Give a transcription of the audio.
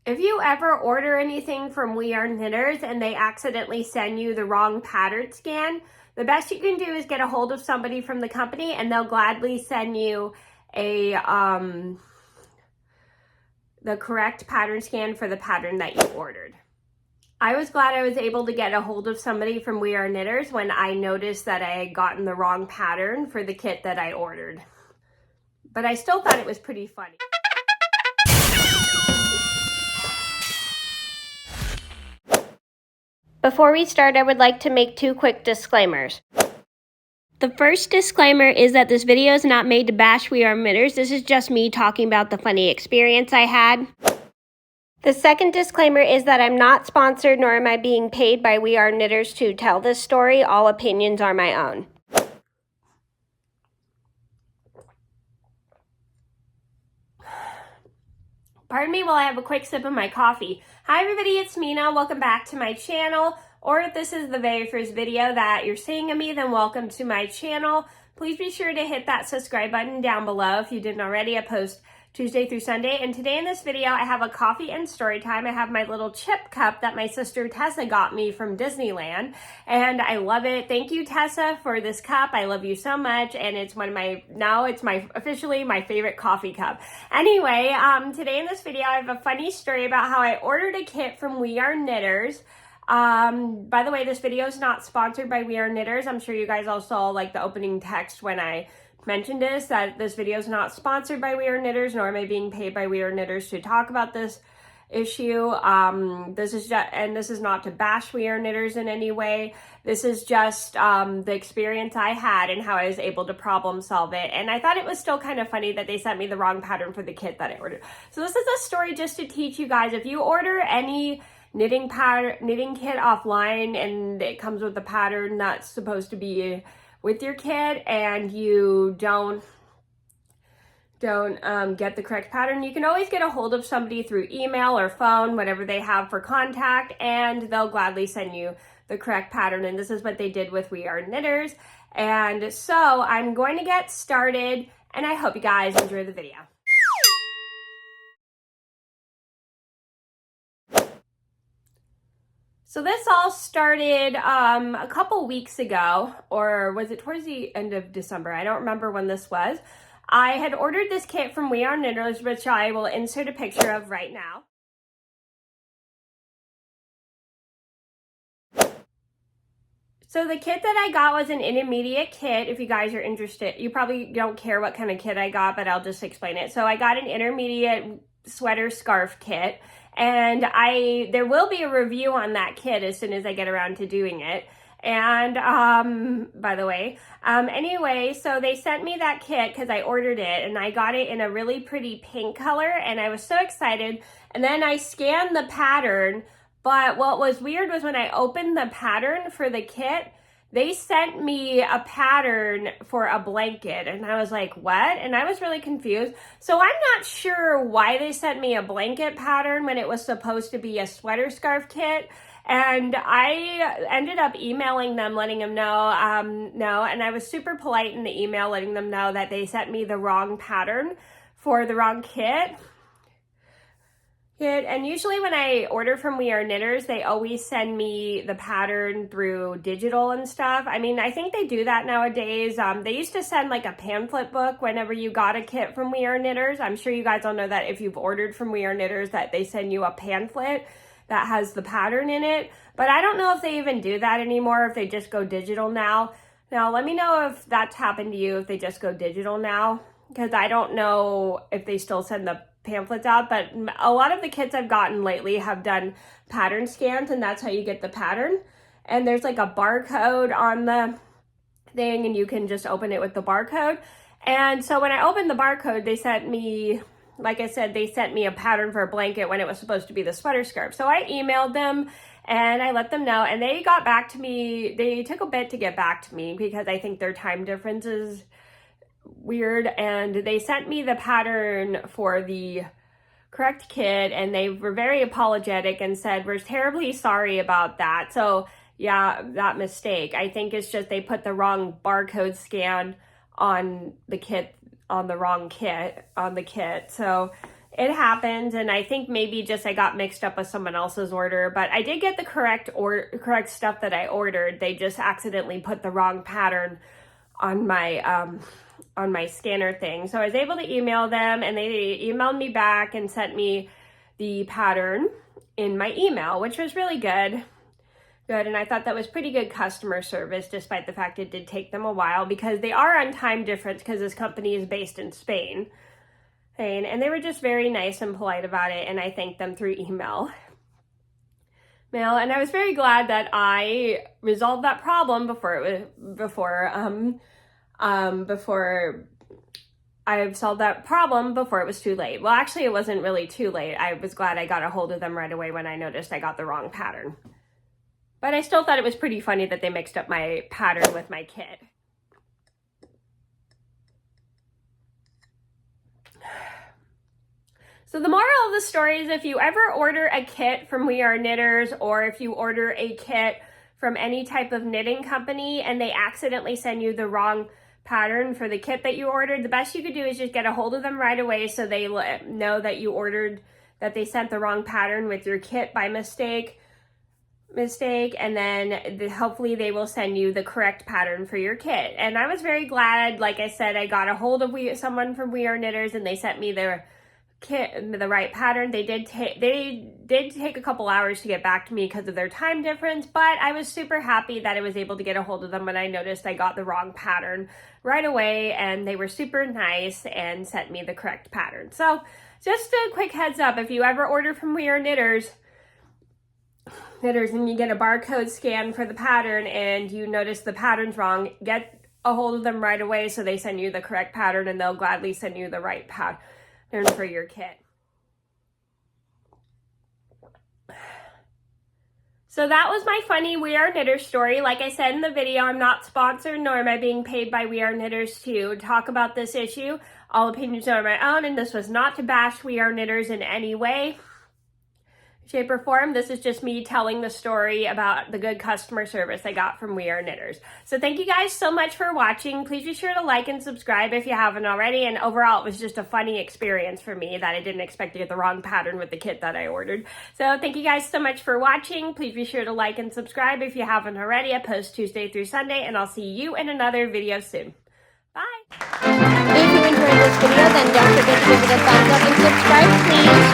If you ever order anything from We Are Knitters and they accidentally send you the wrong pattern scan, the best you can do is get a hold of somebody from the company and they'll gladly send you a the correct pattern scan for the pattern that you ordered. I was glad I was able to get a hold of somebody from We Are Knitters when I noticed that I had gotten the wrong pattern for the kit that I ordered. But I still thought it was pretty funny. Before we start, I would like to make two quick disclaimers. The first disclaimer is that this video is not made to bash We Are Knitters. This is just me talking about the funny experience I had. The second disclaimer is that I'm not sponsored nor am I being paid by We Are Knitters to tell this story. All opinions are my own. Pardon me while I have a quick sip of my coffee. Hi everybody, it's Mena. Welcome back to my channel. Or if this is the very first video that you're seeing of me, then welcome to my channel. Please be sure to hit that subscribe button down below if you didn't already. I post Tuesday through Sunday. And today in this video, I have a coffee and story time. I have my little chip cup that my sister Tessa got me from Disneyland. And I love it. Thank you, Tessa, for this cup. I love you so much. And it's one of my, now it's officially my favorite coffee cup. Anyway, today in this video, I have a funny story about how I ordered a kit from We Are Knitters. By the way, this video is not sponsored by We Are Knitters. I'm sure you guys all saw like the opening text when I mentioned that this video is not sponsored by We Are Knitters, nor am I being paid by We Are Knitters to talk about this issue. This is not to bash We Are Knitters in any way. This is just the experience I had and how I was able to problem solve it. And I thought it was still kind of funny that they sent me the wrong pattern for the kit that I ordered. So this is a story just to teach you guys, if you order any knitting kit offline and it comes with a pattern that's supposed to be with your kit and you don't get the correct pattern, you can always get a hold of somebody through email or phone, whatever they have for contact, and they'll gladly send you the correct pattern. And this is what they did with We Are Knitters. And so I'm going to get started, and I hope you guys enjoy the video. So this all started a couple weeks ago, or was it towards the end of December? I don't remember when this was. I had ordered this kit from We Are Knitters, which I will insert a picture of right now. So the kit that I got was an intermediate kit. If you guys are interested, you probably don't care what kind of kit I got, but I'll just explain it. So I got an intermediate sweater scarf kit. And there will be a review on that kit as soon as I get around to doing it. And by the way, anyway, so they sent me that kit because I ordered it and I got it in a really pretty pink color and I was so excited. And then I scanned the pattern, but what was weird was when I opened the pattern for the kit, they sent me a pattern for a blanket and I was like, what? And I was really confused. So I'm not sure why they sent me a blanket pattern when it was supposed to be a sweater scarf kit. And I ended up emailing them, letting them know, no. And I was super polite in the email, letting them know that they sent me the wrong pattern for the wrong kit. And usually when I order from We Are Knitters, they always send me the pattern through digital and stuff. I mean, I think they do that nowadays. They used to send like a pamphlet book whenever you got a kit from We Are Knitters. I'm sure you guys all know that if you've ordered from We Are Knitters that they send you a pamphlet that has the pattern in it. But I don't know if they even do that anymore, if they just go digital now. Now, let me know if that's happened to you, if they just go digital now, because I don't know if they still send the pamphlets out, but a lot of the kits I've gotten lately have done pattern scans and that's how you get the pattern. And there's like a barcode on the thing and you can just open it with the barcode. And so when I opened the barcode, they sent me, like I said, they sent me a pattern for a blanket when it was supposed to be the sweater scarf. So I emailed them and I let them know and they got back to me. They took a bit to get back to me because I think their time difference is weird, and they sent me the pattern for the correct kit and they were very apologetic and said, we're terribly sorry about that. So yeah, that mistake, I think it's just they put the wrong barcode scan on the kit, on the wrong kit, on the kit. So it happens, and I think maybe just I got mixed up with someone else's order, but I did get the correct stuff that I ordered. They just accidentally put the wrong pattern on my scanner thing. So I was able to email them, and they emailed me back and sent me the pattern in my email, which was really good. And I thought that was pretty good customer service, despite the fact it did take them a while, because they are on time difference because this company is based in Spain. And they were just very nice and polite about it, and I thanked them through email. And I was very glad that I resolved that problem before I solved that problem before it was too late. Well, actually, it wasn't really too late. I was glad I got a hold of them right away when I noticed I got the wrong pattern. But I still thought it was pretty funny that they mixed up my pattern with my kit. So the moral of the story is, if you ever order a kit from We Are Knitters, or if you order a kit from any type of knitting company and they accidentally send you the wrong pattern for the kit that you ordered, the best you could do is just get a hold of them right away so they know that that they sent the wrong pattern with your kit by mistake, and then hopefully they will send you the correct pattern for your kit. And I was very glad, like I said, I got a hold of someone from We Are Knitters, and they sent me their kit, the right pattern. They did take a couple hours to get back to me because of their time difference, but I was super happy that I was able to get a hold of them when I noticed I got the wrong pattern right away, and they were super nice and sent me the correct pattern. So just a quick heads up, if you ever order from We Are Knitters and you get a barcode scan for the pattern and you notice the pattern's wrong, get a hold of them right away so they send you the correct pattern, and they'll gladly send you the right pattern for your kit. So that was my funny We Are Knitters story. Like I said in the video, I'm not sponsored, nor am I being paid by We Are Knitters to talk about this issue. All opinions are my own, and this was not to bash We Are Knitters in any way, shape, or form. This is just me telling the story about the good customer service I got from We Are Knitters. So thank you guys so much for watching. Please be sure to like and subscribe if you haven't already. And overall, it was just a funny experience for me that I didn't expect to get the wrong pattern with the kit that I ordered. So thank you guys so much for watching. Please be sure to like and subscribe if you haven't already. I post Tuesday through Sunday, and I'll see you in another video soon. Bye. If you enjoyed this video, then don't forget to give it a thumbs up and subscribe, please.